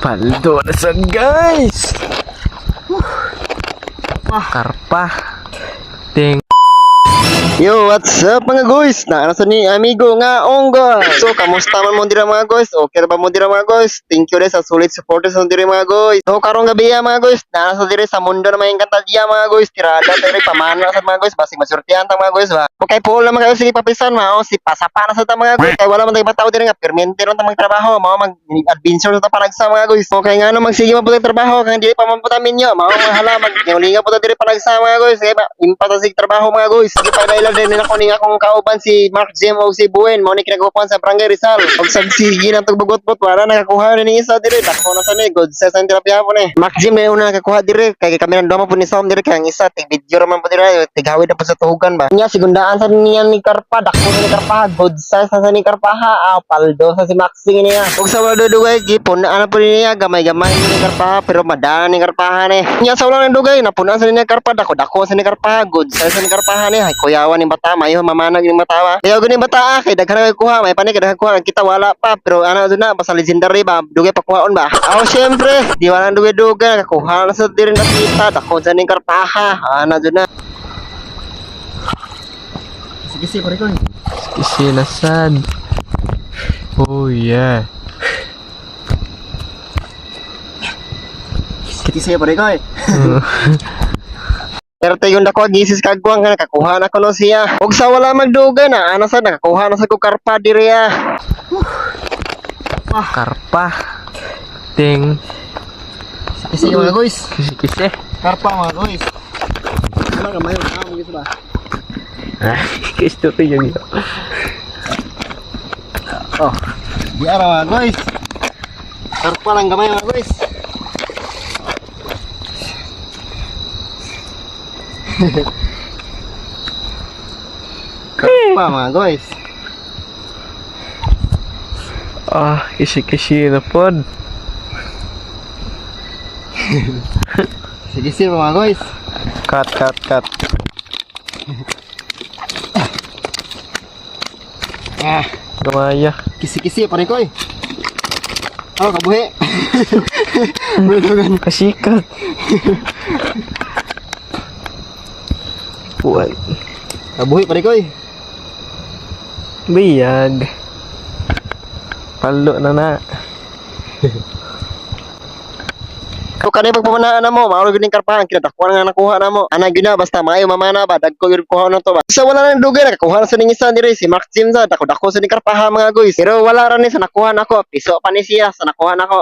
Paldo na sa guys. Karpa. Ting. Yo, what's up mga guys? Naasa ni amigo nga Ongga. So, kamusta man mo dira mga guys? Okay ba mo dira mga guys? Thank you rin sa solid supporters mo dira mga guys. So, karong gabi mga guys, naasa dira sa mundo na may kantadya mga guys. Tirada tayo pamana sa mga guys, basig masurtihan ta mga guys ba. Okay, po lang mga guys, sige papisan mao si pasapa na sa ta mga guys. Kay wala man tay bataw dira nga permanente ron ta magtrabaho, mao mag-adventure sa ta panagsa mga guys. Okay nga no magsige man po tay trabaho kang dili pa man po ta minyo, mao mahala maglinga po ta dira panagsa mga guys. Kay ba impata sig trabaho mga guys. Sige pa dahil din nila kuning akong kauban si Mark Jim o si Buen mo ni kinagupan sa Barangay Rizal og sagsigi nang tugbugot-bot wala nakakuha ni isa dire dako na sa ni good sa san terapya po ni Mark Jim may una nakakuha dire kay kami nang damo po ni Sam dire kay ang isa tig video ra man po dire tigawid na po sa tuhugan ba nya sigundaan sa niya ni Karpa dako ni Karpa good sa ni Karpa paldo sa si Maxing niya og sa wala dugay gipon ana po niya gamay-gamay ni Karpa pero madana ni Karpa ni nya sa wala dugay napuna sa ni Karpa dako sa ni Karpa good sa ni Karpa ni hay kuyawan ni bata mayo mamanag ni bata kaya gani bata kay daghan kay kuha may panik daghan kuha kita wala pa pero ana na basta legendary ba dugay pa kuhaon ba syempre di wala dugay kakuha na sa diri na kita dako sa ning Karpaha ana na sige pare ko Kisi na sad. Oh yeah. sige pare ko pero tayo na ko gisis kagwang nga nakakuha na ko no siya. Ug sa wala magdugan na ana sa nakakuha na sa ko Karpa diriya. Karpa. Ting. Kisi mga guys. Kisi. Karpa mga guys. Wala ka mayo mo gitu ba. Kisto to yung ito. Oh. Di ara mga guys. Karpa lang gamay mga guys. Karpa mga guys. Kisi na pod. Sige mga guys. Cut. Gamaya. Kisi pare ko kabuhi. Kasikat. Buwan. Kabuhi pare ko Biyag. Palo na. Kung kanay pagpamanaan na mo, mauro gining Karpahan, kinadakuan nga nakuha na mo. Ana gina basta maayo mamana ba, dagko yung kuha na to ba. Sa wala nang dugay, nakakuha na sa ning isa dire si Mark Jim sa dako-dako sa ning Karpaha mga guys. Pero wala ra ni sa nakuha nako, piso pa ni siya sa nakuha nako.